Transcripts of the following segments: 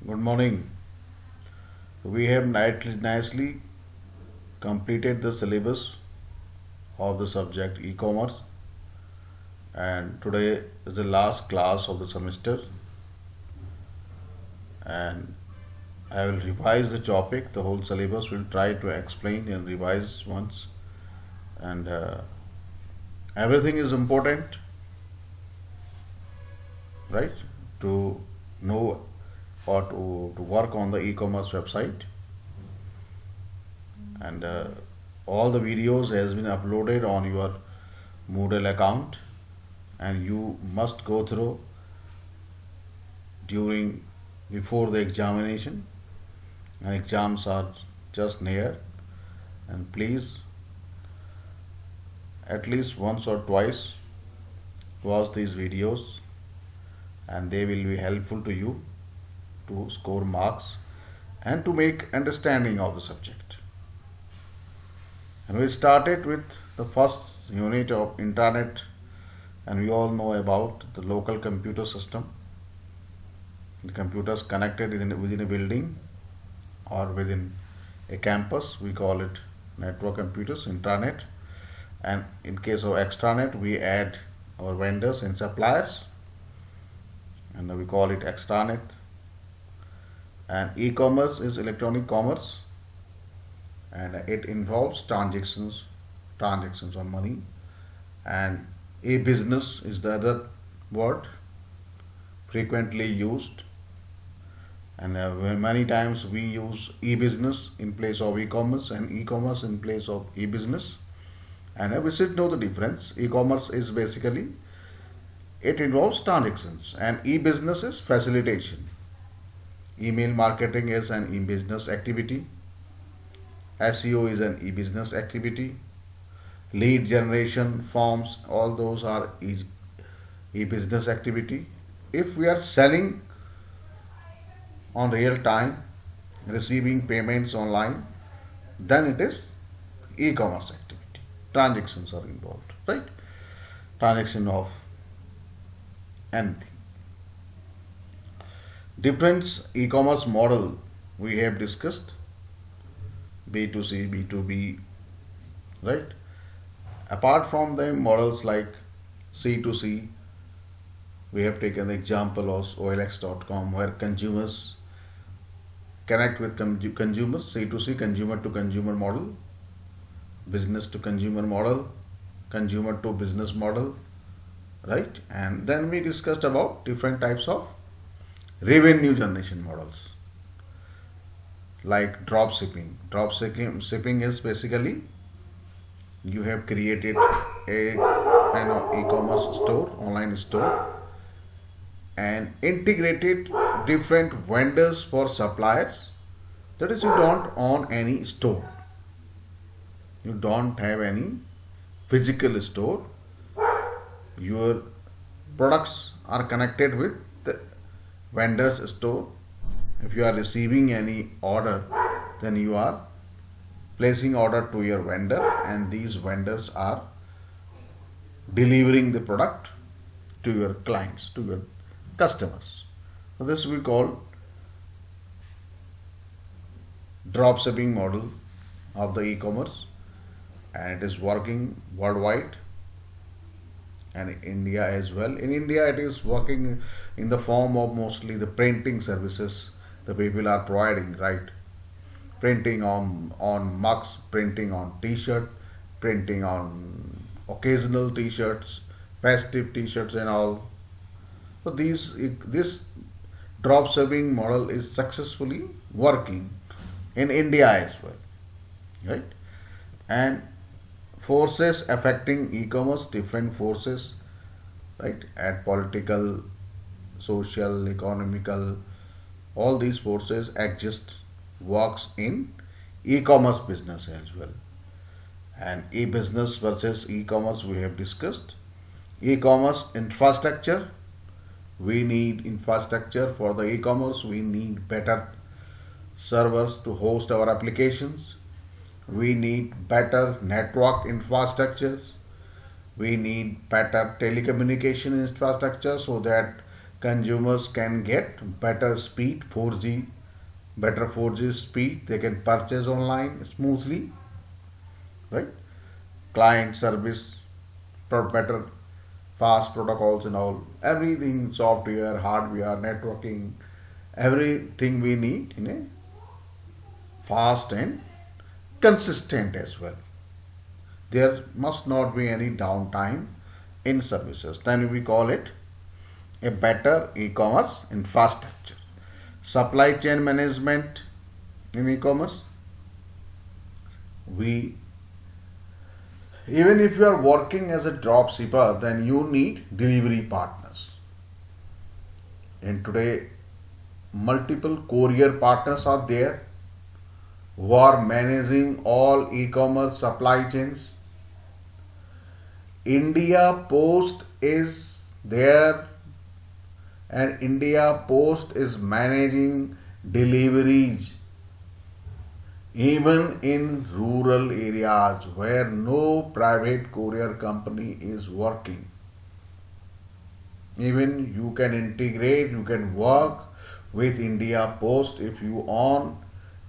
Good morning. We have nicely completed the syllabus of the subject e-commerce, and today is the last class of the semester, and I will revise the topic. The whole syllabus will try to explain and revise once, and everything is important, right? To know or to work on the e-commerce website, and all the videos has been uploaded on your Moodle account, and you must go through during before the examination, and exams are just near, and please at least once or twice watch these videos, and they will be helpful to you to score marks and to make understanding of the subject. And we started with the first unit of internet, and we all know about the local computer system. The computers connected within a building or within a campus, we call it network computers, intranet. And in case of extranet, we add our vendors and suppliers, and we call it extranet. And e-commerce is electronic commerce, and it involves transactions on money. And e-business is the other word frequently used, and many times we use e-business in place of e-commerce and e-commerce in place of e-business. And we should know the difference. E-commerce is basically, it involves transactions, and e-business is facilitation. Email marketing is an e-business activity. SEO is an e-business activity. Lead generation, forms, all those are e-business activity. If we are selling on real time, receiving payments online, then it is e-commerce activity. Transactions are involved, right? Transaction of anything. Different e-commerce model we have discussed: B2C, B2B, right? Apart from the models like C2C, we have taken the example of OLX.com, where consumers connect with consumers, C2C, consumer to consumer model, business to consumer model, consumer to business model, right? And then we discussed about different types of revenue generation models like drop shipping. Shipping is basically, you have created an e-commerce store, online store, and integrated different vendors for suppliers. That is, you don't own any store, you don't have any physical store. Your products are connected with the vendor's store. If you are receiving any order, then you are placing order to your vendor, and these vendors are delivering the product to your clients, to your customers. So this we call drop shipping model of the e-commerce, and it is working worldwide and in India as well. In India, it is working in the form of mostly the printing services the people are providing, right? Printing on mugs, printing on t-shirt, printing on occasional t-shirts, festive t-shirts and all. So this drop shipping model is successfully working in India as well, right? And forces affecting e-commerce, different forces, right? At political, social, economical, all these forces exist, works in e-commerce business as well. And e-business versus e-commerce we have discussed. E-commerce infrastructure, we need infrastructure for the e-commerce. We need better servers to host our applications. We need better network infrastructures. We need better telecommunication infrastructure so that consumers can get better speed, 4G, better 4G speed. They can purchase online smoothly, right? Client service, better fast protocols and all. Everything, software, hardware, networking, everything we need in a fast and consistent as well. There must not be any downtime in services. Then we call it a better e-commerce infrastructure. Supply chain management in e-commerce. We Even if you are working as a drop shipper, then you need delivery partners. And today, multiple courier partners are there who are managing all e-commerce supply chains. India Post is there, and India Post is managing deliveries even in rural areas where no private courier company is working. Even you can integrate, you can work with India Post if you own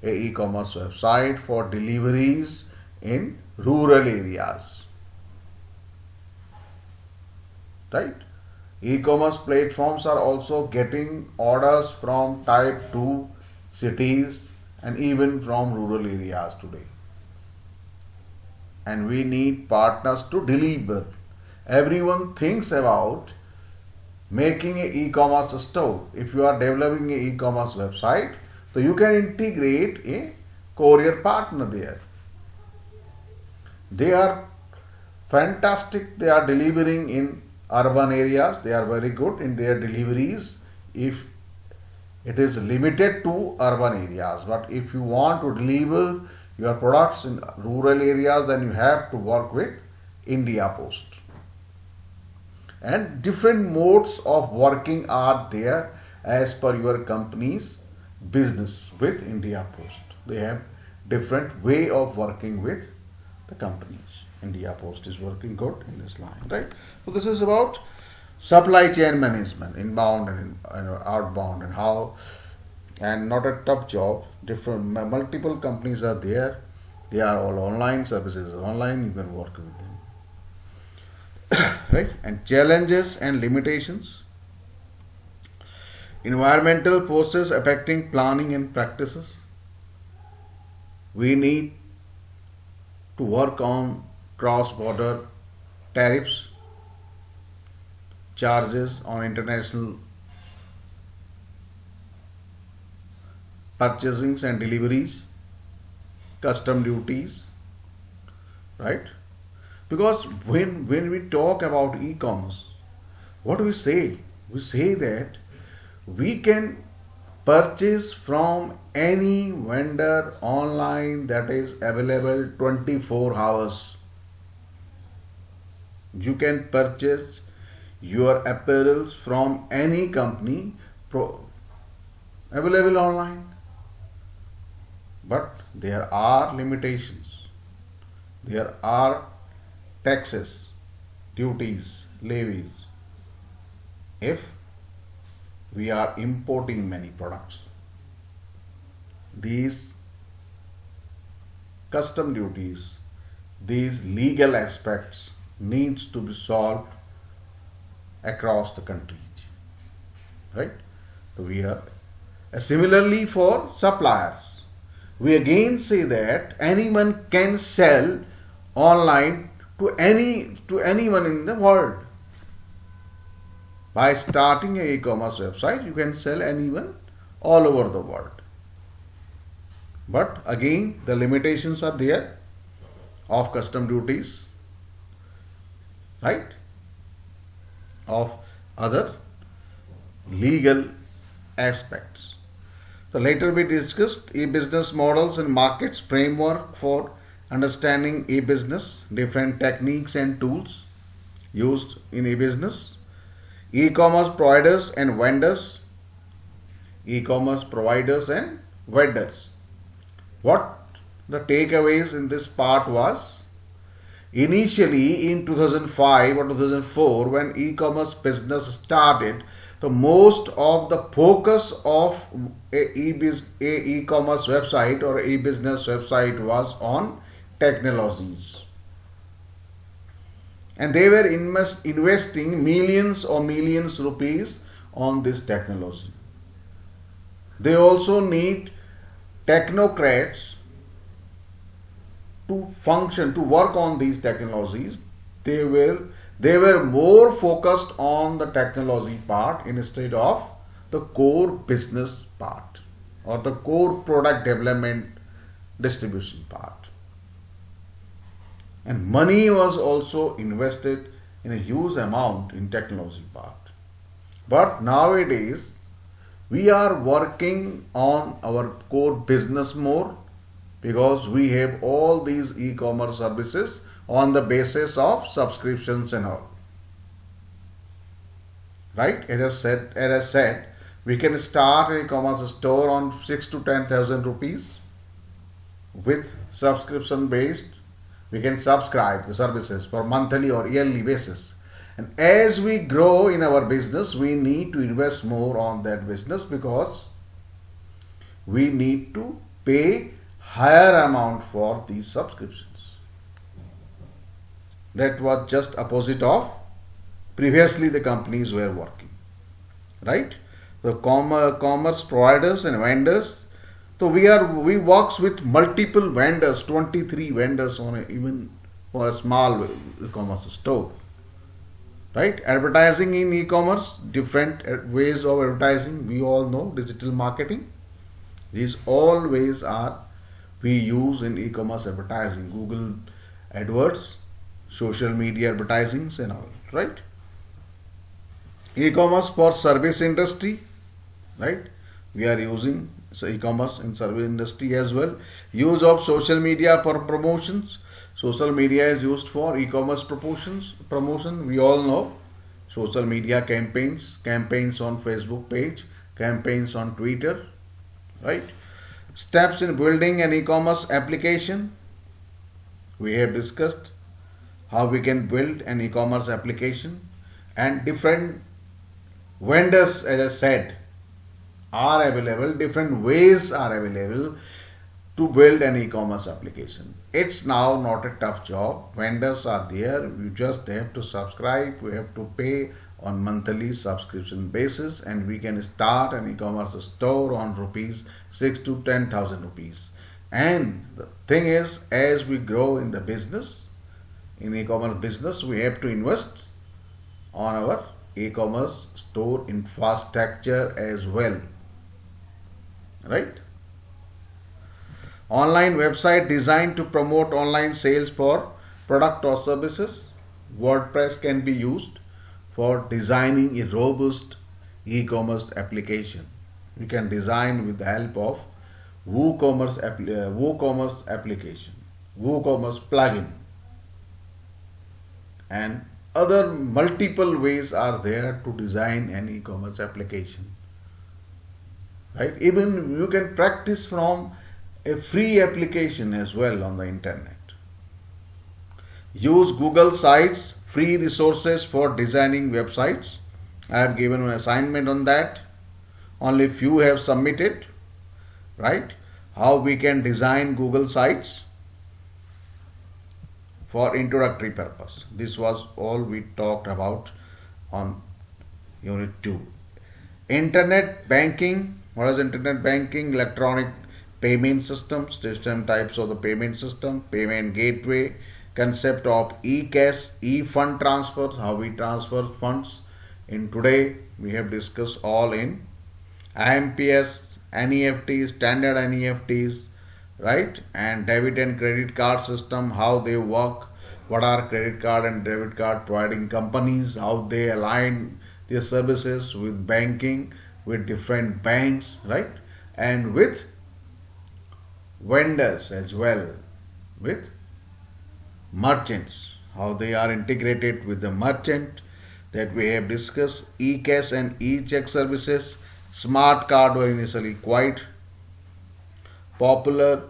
a e-commerce website for deliveries in rural areas. Right? E-commerce platforms are also getting orders from type 2 cities and even from rural areas today. And we need partners to deliver. Everyone thinks about making an e-commerce store. If you are developing an e-commerce website, so you can integrate a courier partner there. They are fantastic. They are delivering in urban areas. They are very good in their deliveries if it is limited to urban areas. But if you want to deliver your products in rural areas, then you have to work with India Post. And different modes of working are there as per your company's business with India Post. They have different way of working with the companies. India Post is working good in this line, right? So this is about supply chain management, inbound and outbound, and how, and not a tough job. Different multiple companies are there. They are all online, services are online. You can work with them, right? And challenges and limitations. Environmental forces affecting planning and practices. We need to work on cross-border tariffs, charges on international purchasings and deliveries, custom duties, right? Because when we talk about e-commerce, what do we say? We say that we can purchase from any vendor online that is available 24 hours. You can purchase your apparels from any company available online. But there are limitations. There are taxes, duties, levies. If we are importing many products, these custom duties, these legal aspects needs to be solved across the countries, right? So we are similarly for suppliers. We again say that anyone can sell online to anyone in the world. By starting an e-commerce website, you can sell anyone all over the world. But again, the limitations are there of custom duties, right? Of other legal aspects. So later we discussed e-business models and markets framework for understanding e-business, different techniques and tools used in e-business, e-commerce providers and vendors, e-commerce providers and vendors. What the takeaways in this part was, initially in 2005 or 2004 when e-commerce business started, So most of the focus of a e-commerce website or e-business website was on technologies, and they were investing millions or millions rupees on this technology. They also need technocrats to function, to work on these technologies. They were more focused on the technology part instead of the core business part or the core product development distribution part. And money was also invested in a huge amount in technology part. But nowadays we are working on our core business more, because we have all these e-commerce services on the basis of subscriptions and all. Right? As I said, we can start an e-commerce store on 6 to 10,000 rupees with subscription based. We can subscribe the services for monthly or yearly basis. And as we grow in our business, we need to invest more on that business, because we need to pay higher amount for these subscriptions. That was just opposite of previously the companies were working. Right? The commerce providers and vendors. So we works with multiple vendors, 23 vendors on even for a small e-commerce store. Right? Advertising in e-commerce, different ways of advertising. We all know digital marketing. These all ways are we use in e-commerce advertising. Google AdWords, social media advertisings and all. Right? E-commerce for service industry. Right? We are using e-commerce in service industry as well. Use of social media for promotions. Social media is used for e-commerce promotion. We all know social media campaigns on Facebook page, campaigns on Twitter. Right? Steps in building an e-commerce application. We have discussed how we can build an e-commerce application, and different vendors, as I said, are available. Different ways are available to build an e-commerce application. It's now not a tough job. Vendors are there. We just have to subscribe. We have to pay on monthly subscription basis, and we can start an e-commerce store on rupees 6 to 10,000 rupees. And the thing is, as we grow in the business, in e-commerce business, we have to invest on our e-commerce store infrastructure as well. Right? Online website designed to promote online sales for product or services. WordPress can be used for designing a robust e-commerce application. You can design with the help of WooCommerce application, WooCommerce plugin, and other multiple ways are there to design an e-commerce application. Right? Even you can practice from a free application as well on the internet. Use Google Sites, free resources for designing websites. I have given an assignment on that. Only few have submitted. Right? How we can design Google Sites for introductory purpose. This was all we talked about on Unit 2. Internet banking. What is internet banking? Electronic payment systems, different types of the payment system, payment gateway, concept of e-cash, e-fund transfers, how we transfer funds. In today we have discussed all in IMPS, NEFTs, standard NEFTs, right? And debit and credit card system, how they work, what are credit card and debit card providing companies, how they align their services with banking, with different banks, right? And with vendors as well, with merchants, how they are integrated with the merchant, that we have discussed. E-cash and e-check services. Smart card were initially quite popular.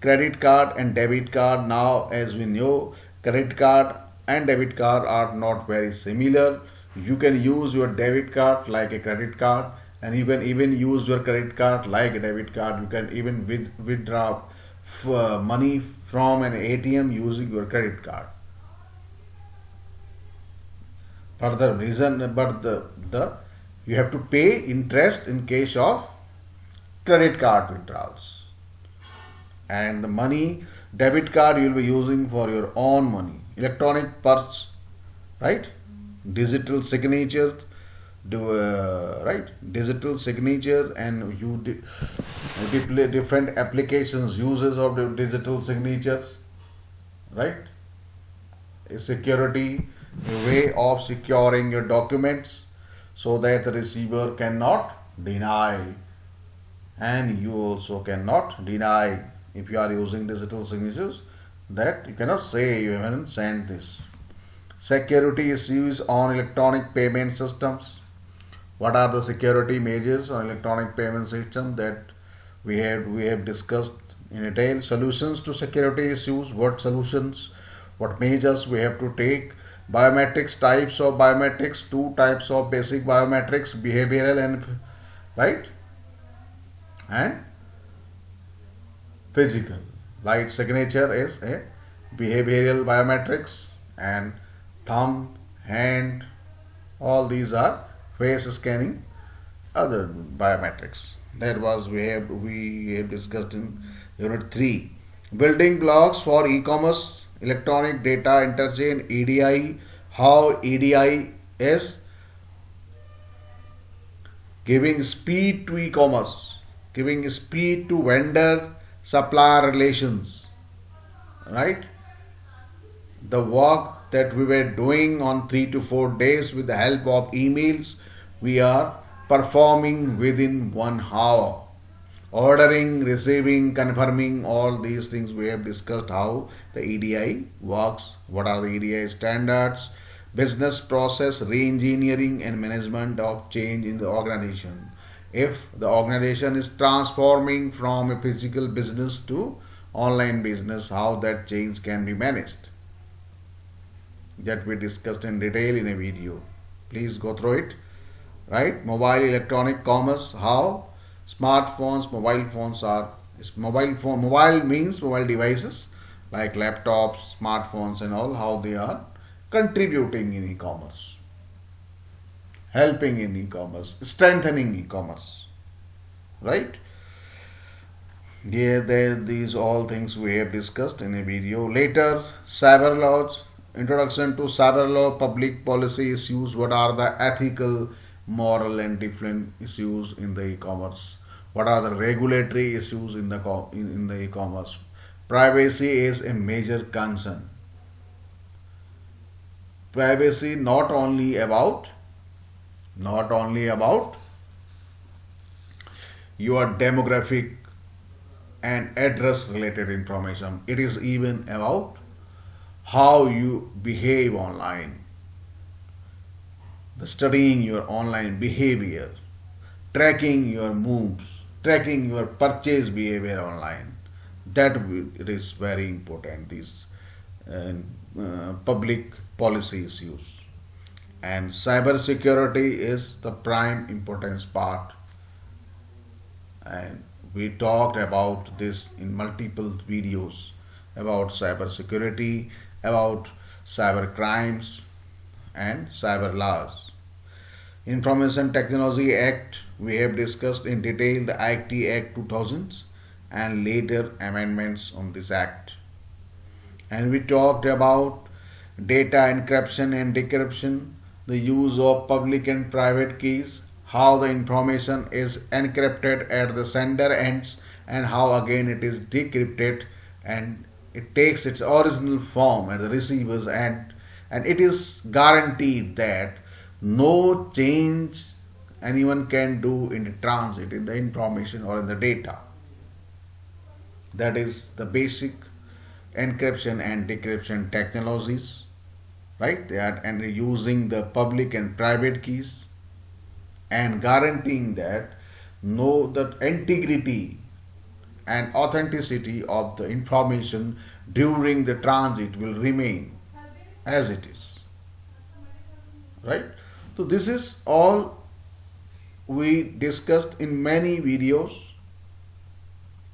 Credit card and debit card, now as we know, credit card and debit card are not very similar. You can use your debit card like a credit card, and you can even use your credit card like a debit card. You can even withdraw money from an ATM using your credit card. For the reason, but the you have to pay interest in case of credit card withdrawals, and the money debit card you will be using for your own money, electronic purse, right? Digital signature, right? Digital signature, and you different applications uses of the digital signatures, right? A security, a way of securing your documents so that the receiver cannot deny, and you also cannot deny if you are using digital signatures, that you cannot say you haven't sent this. Security issues on electronic payment systems. What are the security measures on electronic payment system that we have discussed in detail? Solutions to security issues. What solutions, what measures we have to take? Biometrics, types of biometrics, two types of basic biometrics, behavioral and, right, and physical. Light signature is a behavioral biometrics, and thumb, hand, all these are face scanning, other biometrics. That was we have discussed in unit 3. Building blocks for e-commerce, electronic data interchange, EDI. How EDI is giving speed to e-commerce, giving speed to vendor supplier relations, right? The work that we were doing on 3 to 4 days with the help of emails, we are performing within 1 hour. Ordering, receiving, confirming, all these things we have discussed how the EDI works, what are the EDI standards, business process re-engineering and management of change in the organization. If the organization is transforming from a physical business to online business, how that change can be managed, that we discussed in detail in a video. Please go through it. Right? Mobile electronic commerce, how smartphones, mobile phones are mobile means mobile devices like laptops, smartphones and all, how they are contributing in e-commerce, helping in e-commerce, strengthening e-commerce, right? Yeah, these all things we have discussed in a video. Later, cyber laws, introduction to cyber law, public policy issues, what are the ethical, moral and different issues in the e-commerce, what are the regulatory issues in the e-commerce. Privacy is a major concern. Privacy not only about your demographic and address related information, it is even about how you behave online, the studying your online behavior, tracking your moves, tracking your purchase behavior online. That it is very important, these public policy issues. And cyber security is the prime importance part, and we talked about this in multiple videos about cyber security, about cyber crimes and cyber laws. Information Technology Act, we have discussed in detail the IT Act 2000s and later amendments on this act. And we talked about data encryption and decryption, the use of public and private keys, how the information is encrypted at the sender ends and how again it is decrypted and it takes its original form at the receiver's end, and it is guaranteed that no change anyone can do in the transit in the information or in the data. That is the basic encryption and decryption technologies, right? They are and using the public and private keys and guaranteeing that the integrity and authenticity of the information during the transit will remain as it is, right? So this is all we discussed in many videos,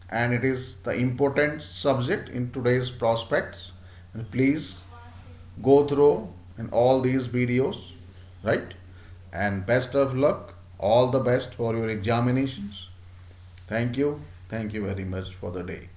and it is the important subject in today's prospects. And please go through in all these videos, right? And best of luck, all the best for your examinations. Thank you very much for the day.